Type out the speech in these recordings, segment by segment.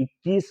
21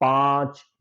5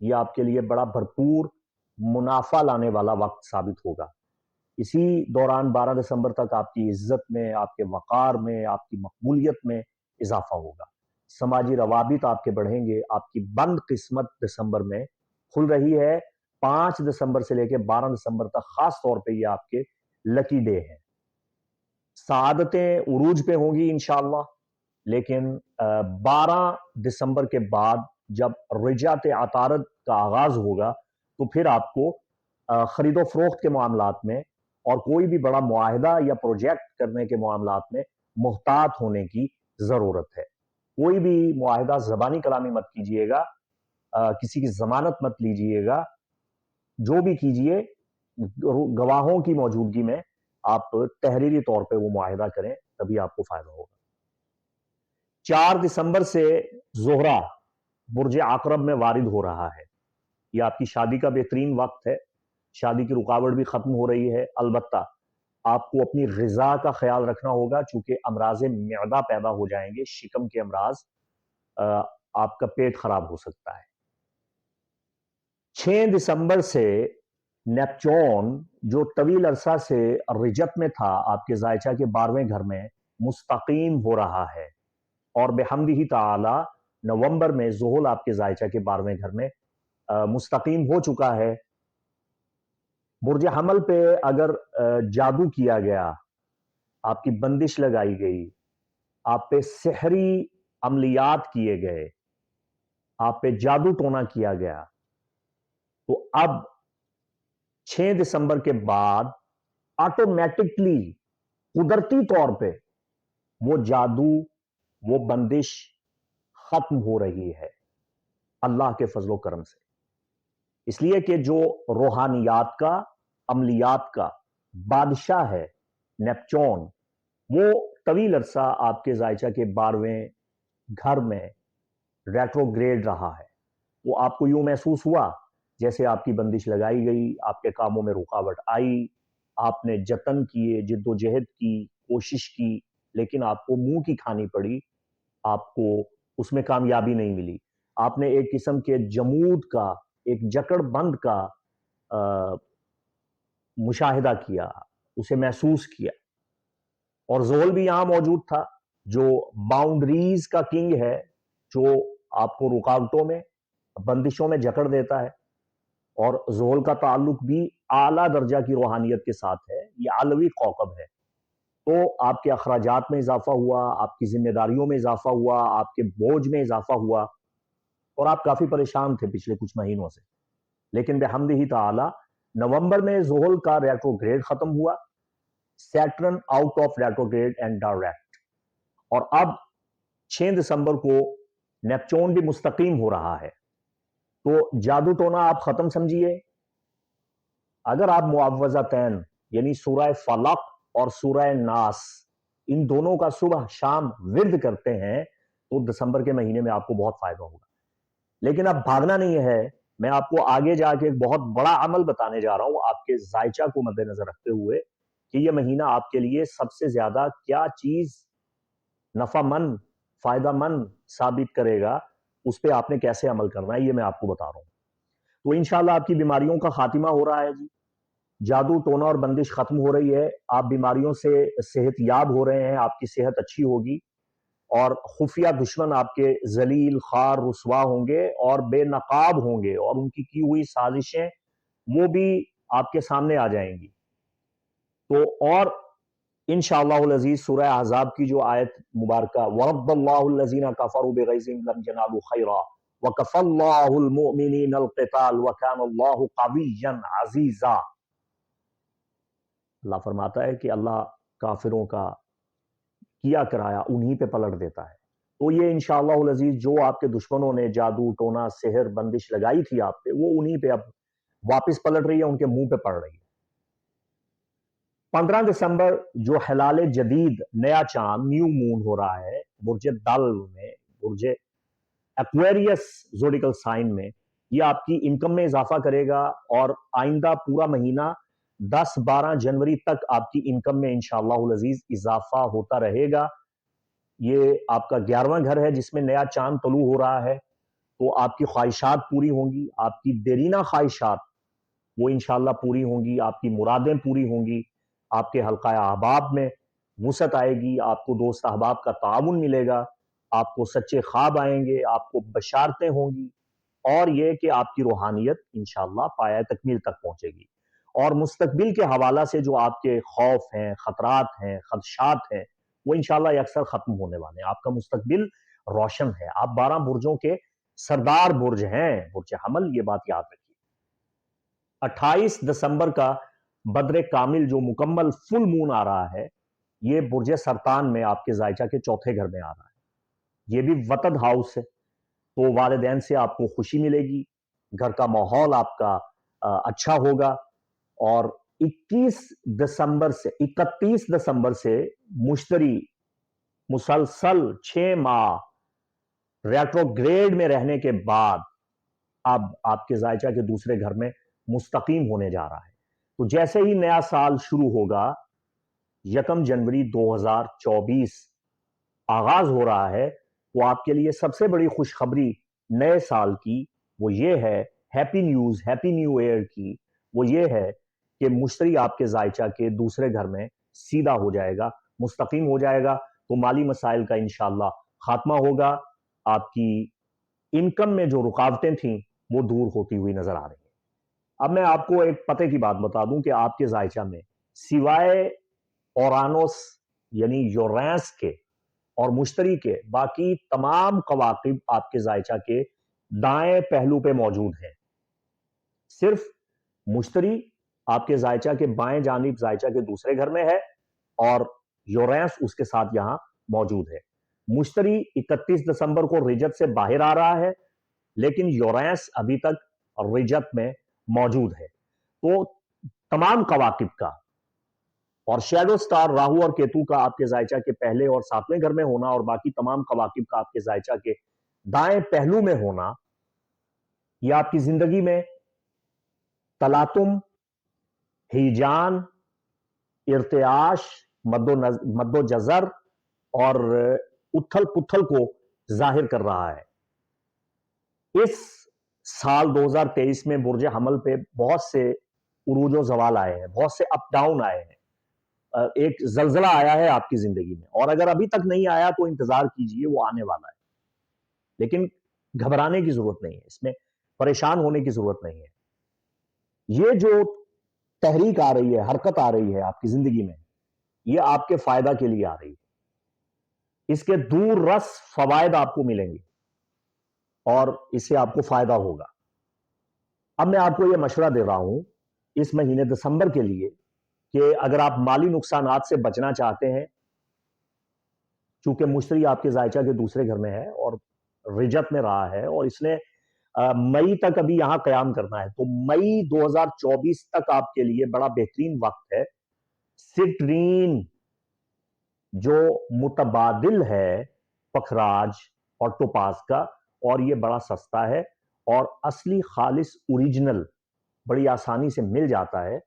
یہ آپ کے لیے بڑا بھرپور منافع لانے والا وقت ثابت ہوگا۔ اسی دوران 12 دسمبر تک آپ کی عزت میں، آپ کے وقار میں، آپ کی مقبولیت میں اضافہ ہوگا۔ سماجی روابط آپ کے بڑھیں گے۔ آپ کی بند قسمت دسمبر میں کھل رہی ہے۔ 5 دسمبر سے لے کے 12 دسمبر تک خاص طور پہ یہ آپ کے لکی ڈے ہیں۔ سعادتیں عروج پہ ہوں گی انشاءاللہ، لیکن 12 دسمبر کے بعد جب رجعت عطارد کا آغاز ہوگا تو پھر آپ کو خرید و فروخت کے معاملات میں اور کوئی بھی بڑا معاہدہ یا پروجیکٹ کرنے کے معاملات میں محتاط ہونے کی ضرورت ہے۔ کوئی بھی معاہدہ زبانی کلامی مت کیجئے گا، کسی کی ضمانت مت لیجئے گا، جو بھی کیجئے گواہوں کی موجودگی میں آپ تحریری طور پہ وہ معاہدہ کریں، تبھی آپ کو فائدہ ہوگا۔ 4 دسمبر سے زہرہ برج عقرب میں وارد ہو رہا ہے۔ یہ آپ کی شادی کا بہترین وقت ہے۔ شادی کی رکاوٹ بھی ختم ہو رہی ہے۔ البتہ آپ کو اپنی غذا کا خیال رکھنا ہوگا، چونکہ امراض معدہ پیدا ہو جائیں گے، شکم کے امراض، آپ کا پیٹ خراب ہو سکتا ہے۔ 6 دسمبر سے نیپچون جو طویل عرصہ سے رجت میں تھا آپ کے زائچہ کے 12ویں گھر میں، مستقیم ہو رہا ہے، اور بحمدہ تعالی نومبر میں زحل آپ کے زائچہ کے 12ویں گھر میں مستقیم ہو چکا ہے۔ برج حمل پہ اگر جادو کیا گیا، آپ کی بندش لگائی گئی، آپ پہ سحری عملیات کیے گئے، آپ پہ جادو ٹونا کیا گیا، تو اب 6 دسمبر کے بعد آٹومیٹکلی قدرتی طور پہ وہ جادو، وہ بندش ختم ہو رہی ہے اللہ کے فضل و کرم سے۔ اس لیے کہ جو روحانیات کا، عملیات کا بادشاہ ہے نیپچون، وہ طویل عرصہ آپ کے زائچہ کے 12ویں گھر میں ریٹروگریڈ رہا ہے۔ وہ آپ کو یوں محسوس ہوا جیسے آپ کی بندش لگائی گئی، آپ کے کاموں میں رکاوٹ آئی، آپ نے جتن کیے، جد و جہد کی، کوشش کی، لیکن آپ کو منہ کی کھانی پڑی، آپ کو اس میں کامیابی نہیں ملی۔ آپ نے ایک قسم کے جمود کا، ایک جکڑ بند کا مشاہدہ کیا، اسے محسوس کیا۔ اور زحل بھی یہاں موجود تھا، جو باؤنڈریز کا کنگ ہے، جو آپ کو رکاوٹوں میں، بندشوں میں جکڑ دیتا ہے۔ اور زحل کا تعلق بھی اعلیٰ درجہ کی روحانیت کے ساتھ ہے، یہ علوی کوكب ہے۔ تو آپ کے اخراجات میں اضافہ ہوا، آپ کی ذمہ داریوں میں اضافہ ہوا، آپ کے بوجھ میں اضافہ ہوا، اور آپ کافی پریشان تھے پچھلے کچھ مہینوں سے۔ لیکن بحمدہ تعالی نومبر میں زحل کا ریٹروگریڈ ختم ہوا، Saturn out of retrograde and direct, اور اب 6 دسمبر کو نیپچون بھی مستقیم ہو رہا ہے۔ تو جادو ٹونا آپ ختم سمجھیے۔ اگر آپ معوذتین یعنی سورہ فلق اور سورہ ناس، ان دونوں کا صبح شام ورد کرتے ہیں تو دسمبر کے مہینے میں آپ کو بہت فائدہ ہوگا۔ لیکن اب بھاگنا نہیں ہے، میں آپ کو آگے جا کے ایک بہت بڑا عمل بتانے جا رہا ہوں آپ کے زائچہ کو مد نظر رکھتے ہوئے، کہ یہ مہینہ آپ کے لیے سب سے زیادہ کیا چیز نفع مند، فائدہ مند ثابت کرے گا، اس پہ آپ نے کیسے عمل کرنا ہے، یہ میں آپ کو بتا رہا ہوں۔ تو انشاءاللہ آپ کی بیماریوں کا خاتمہ ہو رہا ہے جی، جادو ٹونا اور بندش ختم ہو رہی ہے، آپ بیماریوں سے صحت یاب ہو رہے ہیں، آپ کی صحت اچھی ہوگی، اور خفیہ دشمن آپ کے ذلیل، خوار، رسوا ہوں گے اور بے نقاب ہوں گے، اور ان کی ہوئی سازشیں وہ بھی آپ کے سامنے آ جائیں گی۔ تو اور انشاءاللہ العزیز سورہ احزاب کی جو آیت مبارکہ وَرَدَّ اللَّهُ الَّذِينَ كَفَرُوا بِغَيْظِهِمْ لَمْ يَنَالُوا خَيْرًا وَكَفَى اللَّهُ الْمُؤْمِنِينَ الْقِتَالَ وَكَانَ اللَّهُ قَوِيًّا عَزِيزًا۔ اللہ فرماتا ہے کہ اللہ کافروں کا کیا کرایا انہی پہ پلٹ دیتا ہے۔ تو یہ انشاءاللہ العزیز جو آپ کے دشمنوں نے جادو ٹونا سحر بندش لگائی تھی آپ پہ، وہ انہی پہ اب واپس پلٹ رہی ہے، ان کے منہ پہ پڑ رہی ہے۔ 15 دسمبر جو ہلال جدید نیا چاند نیو مون ہو رہا ہے برج دل میں، برج ایکویریس زوڈیکل سائن میں، یہ آپ کی انکم میں اضافہ کرے گا، اور آئندہ پورا مہینہ 10-12 جنوری تک آپ کی انکم میں انشاءاللہ العزیز اضافہ ہوتا رہے گا۔ یہ آپ کا 11واں گھر ہے جس میں نیا چاند طلوع ہو رہا ہے، تو آپ کی خواہشات پوری ہوں گی، آپ کی دیرینہ خواہشات وہ انشاءاللہ پوری ہوں گی، آپ کی مرادیں پوری ہوں گی، آپ کے حلقہ احباب میں وسعت آئے گی، آپ کو دوست احباب کا تعاون ملے گا، آپ کو سچے خواب آئیں گے، آپ کو بشارتیں ہوں گی، اور یہ کہ آپ کی روحانیت انشاءاللہ پایہ تکمیل تک پہنچے گی۔ اور مستقبل کے حوالہ سے جو آپ کے خوف ہیں، خطرات ہیں، خدشات ہیں، وہ انشاءاللہ اکثر ختم ہونے والے ہیں۔ آپ کا مستقبل روشن ہے، آپ 12 برجوں کے سردار برج ہیں، برج حمل، یہ بات یاد رکھیے۔ 28 دسمبر کا بدر کامل جو مکمل فل مون آ رہا ہے، یہ برج سرطان میں آپ کے زائچہ کے چوتھے گھر میں آ رہا ہے، یہ بھی وطد ہاؤس ہے، تو والدین سے آپ کو خوشی ملے گی، گھر کا ماحول آپ کا اچھا ہوگا، اور 31 دسمبر سے مشتری مسلسل 6 ماہ ریٹروگریڈ میں رہنے کے بعد اب آپ کے زائچہ کے دوسرے گھر میں مستقیم ہونے جا رہا ہے۔ تو جیسے ہی نیا سال شروع ہوگا، 1 جنوری 2024 آغاز ہو رہا ہے، تو آپ کے لیے سب سے بڑی خوشخبری نئے سال کی وہ یہ ہے، happy news, happy new year کی وہ یہ ہے کہ مشتری آپ کے زائچہ کے دوسرے گھر میں سیدھا ہو جائے گا، مستقیم ہو جائے گا، تو مالی مسائل کا انشاءاللہ خاتمہ ہوگا، آپ کی انکم میں جو رکاوٹیں تھیں وہ دور ہوتی ہوئی نظر آ رہی ہیں۔ اب میں آپ کو ایک پتے کی بات بتا دوں کہ آپ کے زائچہ میں سوائے اورانوس یعنی یورینس کے اور مشتری کے باقی تمام کواکب آپ کے زائچہ کے دائیں پہلو پہ موجود ہیں۔ صرف مشتری آپ کے زائچہ کے بائیں جانب زائچہ کے دوسرے گھر میں ہے، اور یورینس اس کے ساتھ یہاں موجود ہے۔ مشتری 31 دسمبر کو رجت سے باہر آ رہا ہے، لیکن یورینس ابھی تک رجت میں موجود ہے۔ تو تمام کواکب کا اور شیڈو سٹار راہو اور کیتو کا آپ کے زائچہ کے پہلے اور 7ویں گھر میں ہونا، اور باقی تمام کواکب کا آپ کے زائچہ کے دائیں پہلو میں ہونا، یہ آپ کی زندگی میں تلاطم، ہیجان، ارتعاش، مد و جزر اور اتھل پتھل کو ظاہر کر رہا ہے۔ اس سال 2023 میں برج حمل پہ بہت سے عروج و زوال آئے ہیں، بہت سے اپ ڈاؤن آئے ہیں، ایک زلزلہ آیا ہے آپ کی زندگی میں، اور اگر ابھی تک نہیں آیا تو انتظار کیجئے، وہ آنے والا ہے، لیکن گھبرانے کی ضرورت نہیں ہے، اس میں پریشان ہونے کی ضرورت نہیں ہے۔ یہ جو تحریک آ رہی ہے، حرکت آ رہی ہے آپ کی زندگی میں، یہ آپ کے فائدہ کے لیے آ رہی ہے، اس کے دور رس فوائد آپ کو ملیں گے، اور اس سے آپ کو فائدہ ہوگا۔ اب میں آپ کو یہ مشورہ دے رہا ہوں اس مہینے دسمبر کے لیے کہ اگر آپ مالی نقصانات سے بچنا چاہتے ہیں، چونکہ مشتری آپ کے زائچہ کے دوسرے گھر میں ہے اور رجت میں رہا ہے، اور اس نے مئی تک ابھی یہاں قیام کرنا ہے، تو مئی 2024 تک آپ کے لیے بڑا بہترین وقت ہے۔ سٹرین جو متبادل ہے پکھراج اور ٹوپاز کا، اور یہ بڑا سستا ہے، اور اصلی خالص اوریجنل بڑی آسانی سے مل جاتا ہے۔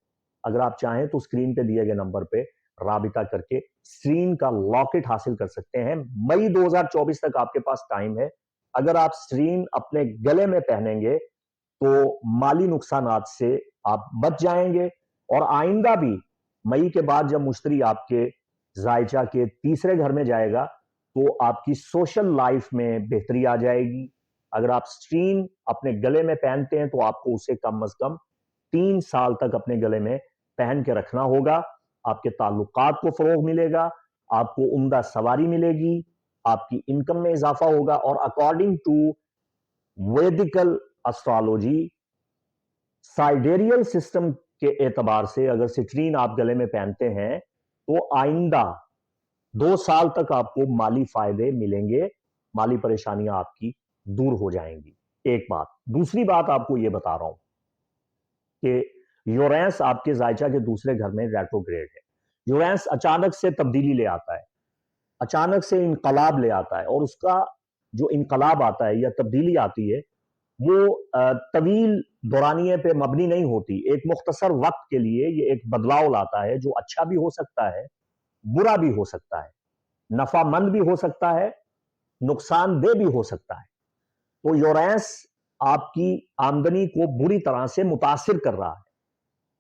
اگر آپ چاہیں تو اسکرین پہ دیے گئے نمبر پہ رابطہ کر کے سٹرین کا لاکٹ حاصل کر سکتے ہیں۔ مئی 2024 تک آپ کے پاس ٹائم ہے۔ اگر آپ سٹرین اپنے گلے میں پہنیں گے تو مالی نقصانات سے آپ بچ جائیں گے، اور آئندہ بھی مئی کے بعد جب مشتری آپ کے زائچہ کے تیسرے گھر میں جائے گا تو آپ کی سوشل لائف میں بہتری آ جائے گی۔ اگر آپ سٹرین اپنے گلے میں پہنتے ہیں تو آپ کو اسے کم از کم 3 سال تک اپنے گلے میں پہن کے رکھنا ہوگا۔ آپ کے تعلقات کو فروغ ملے گا، آپ کو عمدہ سواری ملے گی، آپ کی انکم میں اضافہ ہوگا، اور اکارڈنگ ٹو ویدیکل اسٹرالوجی سائیڈیریل سسٹم کے اعتبار سے اگر سٹرین آپ گلے میں پہنتے ہیں تو آئندہ 2 سال تک آپ کو مالی فائدے ملیں گے، مالی پریشانیاں آپ کی دور ہو جائیں گی۔ ایک بات۔ دوسری بات آپ کو یہ بتا رہا ہوں کہ یورینس آپ کے زائچہ کے دوسرے گھر میں ریٹروگریڈ ہے۔ یورینس اچانک سے تبدیلی لے آتا ہے، اچانک سے انقلاب لے آتا ہے، اور اس کا جو انقلاب آتا ہے یا تبدیلی آتی ہے وہ طویل دورانیے پہ مبنی نہیں ہوتی، ایک مختصر وقت کے لیے یہ ایک بدلاؤ لاتا ہے جو اچھا بھی ہو سکتا ہے، برا بھی ہو سکتا ہے، نفع مند بھی ہو سکتا ہے، نقصان دہ بھی ہو سکتا ہے۔ تو یورینس آپ کی آمدنی کو بری طرح سے متاثر کر رہا ہے.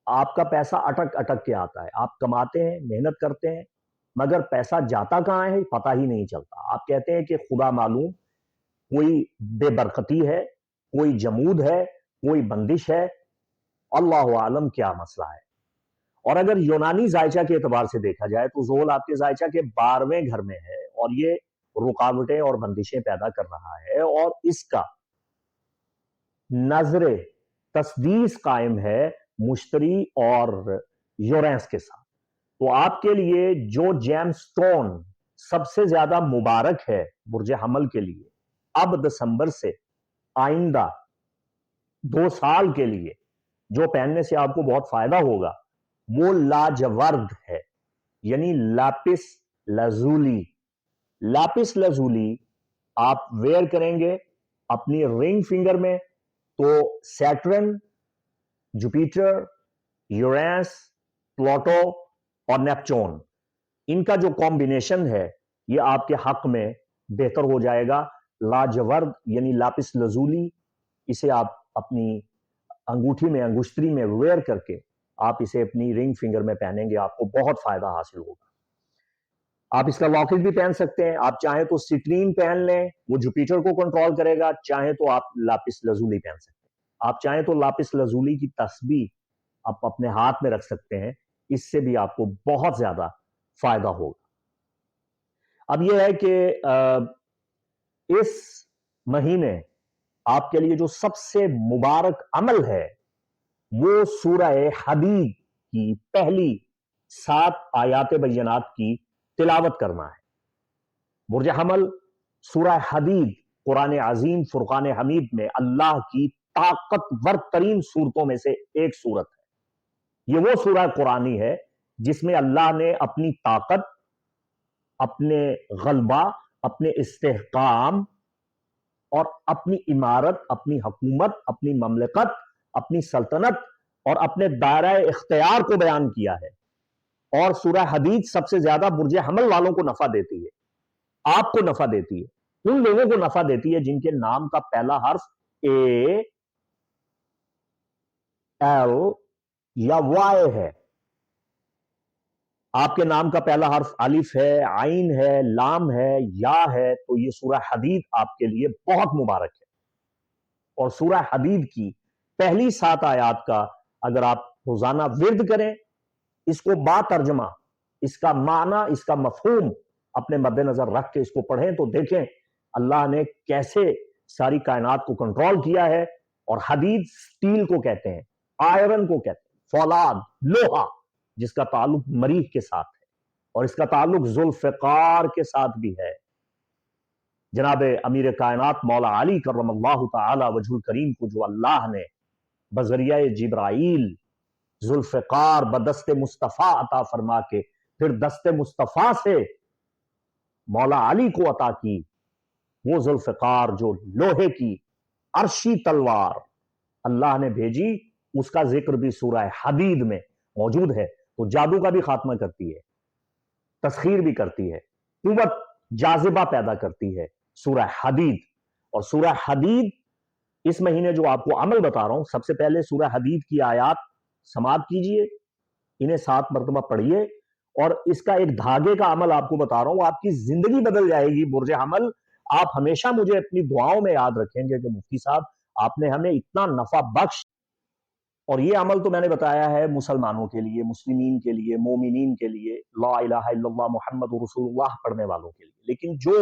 آپ کا پیسہ اٹک اٹک کے آتا ہے. آپ کماتے ہیں، محنت کرتے ہیں، مگر پیسہ جاتا کہاں ہے پتہ ہی نہیں چلتا. آپ کہتے ہیں کہ خدا معلوم کوئی بے برکتی ہے، کوئی جمود ہے، کوئی بندش ہے، اللہ عالم کیا مسئلہ ہے. اور اگر یونانی ذائچہ کے اعتبار سے دیکھا جائے تو زحل آپ کے ذائچہ کے 12ویں گھر میں ہے، اور یہ رکاوٹیں اور بندشیں پیدا کر رہا ہے، اور اس کا نظر تسدیس قائم ہے مشتری اور یورینس کے ساتھ. تو آپ کے لیے جو جیم سٹون سب سے زیادہ مبارک ہے برج حمل کے لیے، اب دسمبر سے آئندہ 2 سال کے لیے جو پہننے سے آپ کو بہت فائدہ ہوگا، وہ لاجورد ہے، یعنی لاپس لازولی. لاپس لازولی آپ ویئر کریں گے اپنی رنگ فنگر میں تو سیٹرن، جوپیٹر، یورینس، پلوٹو اور نیپچون، ان کا جو کمبینیشن ہے یہ آپ کے حق میں بہتر ہو جائے گا. لاجورد یعنی لاپس لازولی، اسے آپ اپنی انگوٹھی میں، انگشتری میں ویئر کر کے آپ اسے اپنی رنگ فنگر میں پہنیں گے، آپ کو بہت فائدہ حاصل ہوگا. آپ اس کا لاکٹ بھی پہن سکتے ہیں. آپ چاہیں تو سٹرین پہن لیں، وہ جوپیٹر کو کنٹرول کرے گا. چاہیں تو آپ لاپس لازولی پہن سکتے ہیں. آپ چاہیں تو لاپس لازولی کی تسبیح آپ اپنے ہاتھ میں رکھ سکتے ہیں، اس سے بھی آپ کو بہت زیادہ فائدہ ہوگا. اب یہ ہے کہ اس مہینے آپ کے لیے جو سب سے مبارک عمل ہے وہ سورہ حدید کی پہلی 7 آیات بینات کی تلاوت کرنا ہے. برج حمل سورہ حدید قرآن عظیم فرقان حمید میں اللہ کی طاقتور ترین صورتوں میں سے ایک صورت ہے. یہ وہ سورہ قرآنی ہے جس میں اللہ نے اپنی طاقت، اپنے غلبہ، اپنے استحکام اور اپنی عمارت، اپنی حکومت، اپنی مملکت، اپنی سلطنت اور اپنے دائرہ اختیار کو بیان کیا ہے. اور سورہ حدید سب سے زیادہ برج حمل والوں کو نفع دیتی ہے، آپ کو نفع دیتی ہے، ان لوگوں کو نفع دیتی ہے جن کے نام کا پہلا حرف اے، ایل یا وائے ہے. آپ کے نام کا پہلا حرف الف ہے، عین ہے، لام ہے، یا ہے، تو یہ سورہ حدید آپ کے لیے بہت مبارک ہے. اور سورہ حدید کی پہلی 7 آیات کا اگر آپ روزانہ ورد کریں، اس کو با ترجمہ، اس کا معنی، اس کا مفہوم اپنے مد نظر رکھ کے اس کو پڑھیں تو دیکھیں اللہ نے کیسے ساری کائنات کو کنٹرول کیا ہے. اور حدید سٹیل کو کہتے ہیں، آئرن کو کہتے ہیں، فولاد، لوہا، جس کا تعلق مریخ کے ساتھ ہے اور اس کا تعلق ذوالفقار کے ساتھ بھی ہے. جناب امیر کائنات مولا علی کرم اللہ تعالی وجہ الکریم کو جو اللہ نے بذریعہ جبرائیل ذوالفقار بدست مصطفیٰ عطا فرما کے پھر دست مصطفیٰ سے مولا علی کو عطا کی، وہ ذوالفقار جو لوہے کی عرشی تلوار اللہ نے بھیجی، اس کا ذکر بھی سورہ حدید میں موجود ہے. تو جادو کا بھی خاتمہ کرتی ہے، تسخیر بھی کرتی ہے، قوت جاذبہ پیدا کرتی ہے سورہ حدید. اور سورہ حدید اس مہینے جو آپ کو عمل بتا رہا ہوں، سب سے پہلے سورہ حدید کی آیات سماعت کیجئے، انہیں 7 مرتبہ پڑھیے، اور اس کا ایک دھاگے کا عمل آپ کو بتا رہا ہوں، آپ کی زندگی بدل جائے گی. برج حمل آپ ہمیشہ مجھے اپنی دعاؤں میں یاد رکھیں گے کہ مفتی صاحب آپ نے ہمیں اتنا نفع بخش. اور یہ عمل تو میں نے بتایا ہے مسلمانوں کے لیے، مسلمین کے لیے، مومنین کے لیے، لا الہ الا اللہ محمد رسول اللہ پڑھنے والوں کے لیے. لیکن جو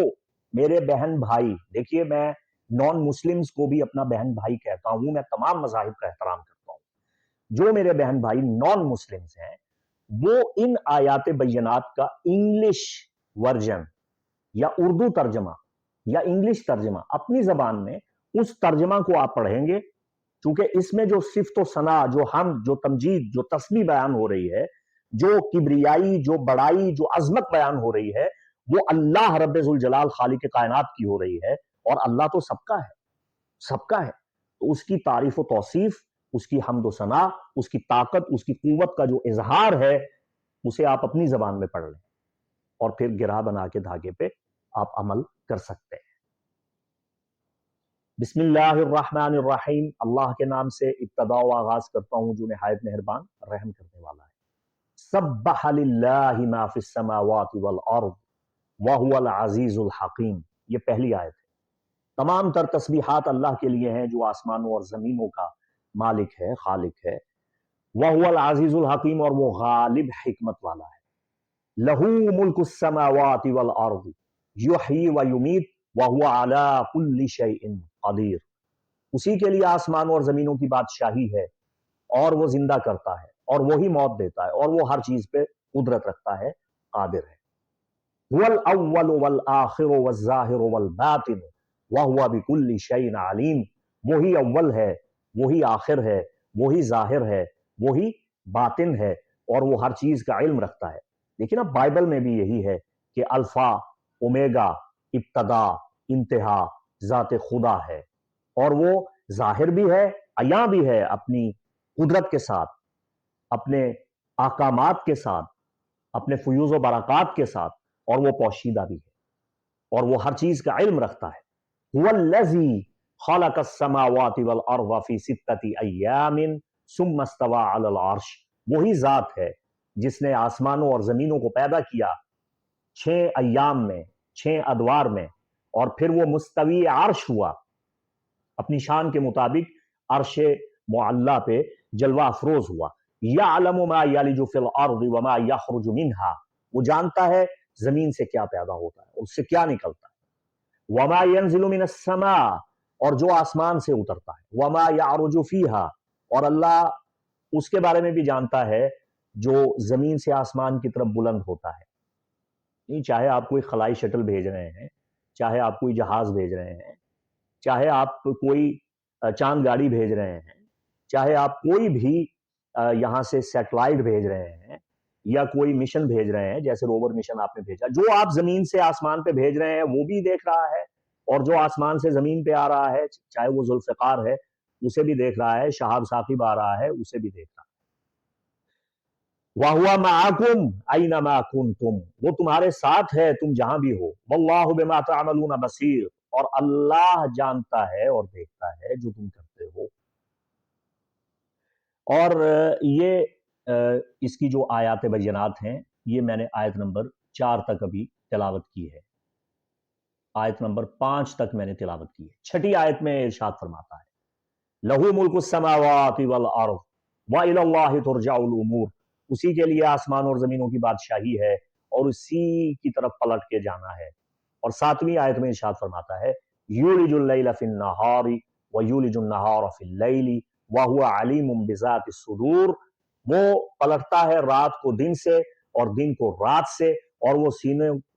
میرے بہن بھائی، دیکھیے میں نان مسلمز کو بھی اپنا بہن بھائی کہتا ہوں، میں تمام مذاہب کا احترام کرتا ہوں. جو میرے بہن بھائی نان مسلمز ہیں وہ ان آیات بینات کا انگلش ورژن یا اردو ترجمہ یا انگلش ترجمہ اپنی زبان میں اس ترجمہ کو آپ پڑھیں گے، چونکہ اس میں جو صفت و ثنا، جو حمد، جو تمجید، جو تسبیح بیان ہو رہی ہے، جو کبریائی، جو بڑائی، جو عظمت بیان ہو رہی ہے، وہ اللہ رب ذوالجلال خالق کائنات کی ہو رہی ہے. اور اللہ تو سب کا ہے، سب کا ہے. تو اس کی تعریف و توصیف، اس کی حمد و ثنا، اس کی طاقت، اس کی قوت کا جو اظہار ہے، اسے آپ اپنی زبان میں پڑھ لیں اور پھر گرہ بنا کے دھاگے پہ آپ عمل کر سکتے ہیں. بسم اللہ الرحمن الرحیم، اللہ کے نام سے ابتدا و آغاز کرتا ہوں جو نہایت مہربان رحم کرنے والا ہے۔ سبح للہ ما فی السماوات والارض وہو العزیز الحکیم، یہ پہلی آیت ہے۔ تمام تر تسبیحات اللہ کے لیے ہیں جو آسمانوں اور زمینوں کا مالک ہے، خالق ہے۔ وہو العزیز الحکیم، اور وہ غالب حکمت والا ہے۔ لہو ملک السماوات والارض یحیی و یمیت وہو علی کل شیء قدیر، اسی کے لیے آسمانوں اور زمینوں کی بادشاہی ہے، اور وہ زندہ کرتا ہے اور وہی موت دیتا ہے، اور وہ ہر چیز پہ قدرت رکھتا ہے، قادر ہے۔ هو الاول والآخر والظاہر والباطن وہو بکل شیء علیم، وہی اول ہے، وہی آخر ہے، وہی ظاہر ہے، وہی باطن ہے، اور وہ ہر چیز کا علم رکھتا ہے۔ لیکن اب بائبل میں بھی یہی ہے کہ الفا، اومیگا، ابتدا، انتہا ذات خدا ہے، اور وہ ظاہر بھی ہے، عیاں بھی ہے، اپنی قدرت کے ساتھ، اپنے احکامات کے ساتھ، اپنے فیوز و برکات کے ساتھ، اور وہ پوشیدہ بھی ہے، اور وہ ہر چیز کا علم رکھتا ہے۔ هو الذی خلق السماوات والارض فی ستۃ ایام ثم استوى علی العرش، وہی ذات ہے جس نے آسمانوں اور زمینوں کو پیدا کیا 6 ایام میں، 6 ادوار میں، اور پھر وہ مستوی عرش ہوا، اپنی شان کے مطابق عرش معلی پہ جلوہ افروز ہوا۔ یعلم ما یلج فی الارض وما یخرج منہا، وہ جانتا ہے زمین سے کیا پیدا ہوتا ہے اور اس سے کیا نکلتا ہے۔ وما ینزل من السماء، اور جو آسمان سے اترتا ہے۔ وما یعرج فیہا، اور اللہ اس کے بارے میں بھی جانتا ہے جو زمین سے آسمان کی طرف بلند ہوتا ہے۔ نہیں، چاہے آپ کوئی خلائی شٹل بھیج رہے ہیں، چاہے آپ کوئی جہاز بھیج رہے ہیں، چاہے آپ کوئی چاند گاڑی بھیج رہے ہیں، چاہے آپ کوئی بھی یہاں سے سیٹلائٹ بھیج رہے ہیں یا کوئی مشن بھیج رہے ہیں، جیسے روور مشن آپ نے بھیجا، جو آپ زمین سے آسمان پہ بھیج رہے ہیں وہ بھی دیکھ رہا ہے، اور جو آسمان سے زمین پہ آ رہا ہے، چاہے وہ ذوالفقار ہے اسے بھی دیکھ رہا ہے، شہاب ثاقب آ رہا ہے اسے بھی دیکھ رہا ہے۔ وَهُوَ مَعَكُمْ أَيْنَمَا كُنْتُمْ، وہ تمہارے ساتھ ہے تم جہاں بھی ہو۔ وَاللَّهُ بِمَا تَعْمَلُونَ بَصِيرٌ، اور اللہ جانتا ہے اور دیکھتا ہے جو تم کرتے ہو۔ اور یہ اس کی جو آیات بینات ہیں، یہ میں نے آیت نمبر 4 تک ابھی تلاوت کی ہے، آیت نمبر 5 تک میں نے تلاوت کی ہے۔ چھٹی آیت میں ارشاد فرماتا ہے لہو ملک السماوات والارض وإلی اللہ ترجع الامور، اسی کے لیے آسمان اور زمینوں کی بادشاہی ہے اور اسی کی طرف پلٹ کے جانا ہے۔ اور 7ویں آیت میں ارشاد فرماتا ہے یولج اللیل فی النہار ویولج النہار فی اللیل وہو علیم بذات الصدور، وہ پلٹتا ہے رات کو دن سے اور دن کو رات سے، اور وہ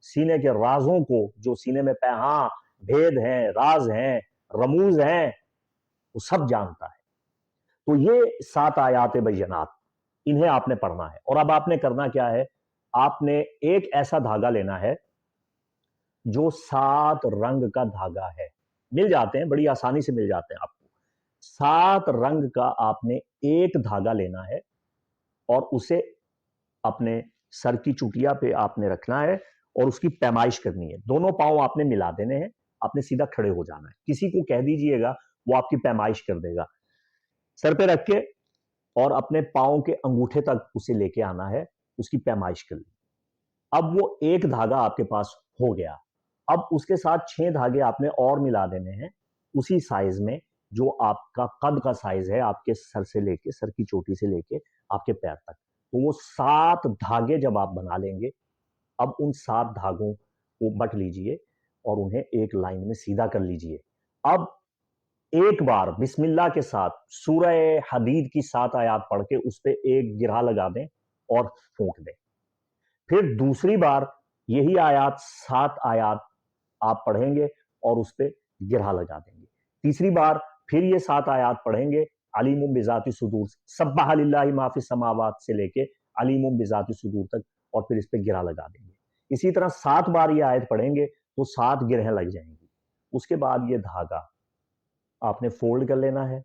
سینے کے رازوں کو، جو سینے میں پیہاں بھید ہیں، راز ہیں، رموز ہیں، وہ سب جانتا ہے۔ تو یہ 7 آیات بینات، انہیں آپ نے پڑھنا ہے، اور اب آپ نے کرنا کیا ہے، آپ نے ایک ایسا دھاگا لینا ہے جو 7 رنگ کا دھاگا ہے، مل جاتے ہیں، بڑی آسانی سے مل جاتے ہیں آپ کو۔ 7 رنگ کا آپ نے ایک دھاگا لینا ہے، اور اسے اپنے سر کی چٹیا پہ آپ نے رکھنا ہے اور اس کی پیمائش کرنی ہے۔ دونوں پاؤں آپ نے ملا دینے ہیں، آپ نے سیدھا کھڑے ہو جانا ہے۔ کسی کو کہہ دیجئے گا، وہ آپ کی پیمائش کر دے گا۔ سر پہ رکھ کے اور اپنے پاؤں کے انگوٹھے تک اسے لے کے آنا ہے، اس کی پیمائش کر لی۔ اب وہ ایک دھاگا آپ کے پاس ہو گیا، اب اس کے ساتھ 6 دھاگے آپ نے اور ملا دینے ہیں اسی سائز میں جو آپ کا قد کا سائز ہے، آپ کے سر سے لے کے، سر کی چوٹی سے لے کے آپ کے پیر تک۔ تو وہ 7 دھاگے جب آپ بنا لیں گے، اب ان 7 دھاگوں کو بٹ لیجئے اور انہیں ایک لائن میں سیدھا کر لیجئے۔ اب ایک بار بسم اللہ کے ساتھ سورہ حدید کی 7 آیات پڑھ کے اس پہ ایک گرہ لگا دیں اور پھونک دیں۔ پھر دوسری بار یہی 7 آیات آپ پڑھیں گے اور اس پہ گرہ لگا دیں گے۔ تیسری بار پھر یہ 7 آیات پڑھیں گے، علیم بذات الصدور، سبح للہ ما فی السماوات سے لے کے علیم بذات الصدور تک، اور پھر اس پہ گرہ لگا دیں گے۔ اسی طرح 7 بار یہ آیت پڑھیں گے تو 7 گرہیں لگ جائیں گی۔ اس کے بعد یہ دھاگا آپ نے فولڈ کر لینا ہے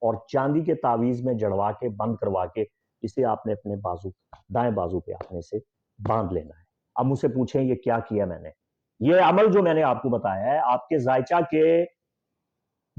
اور چاندی کے تعویذ میں جڑوا کے بند کروا کے اسے آپ نے اپنے بازو، دائیں بازو پہ آپ نے اسے باندھ لینا ہے۔ اب مجھ سے پوچھیں یہ کیا کیا میں نے؟ یہ عمل جو میں نے آپ کو بتایا ہے، آپ کے ذائچہ کے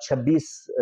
26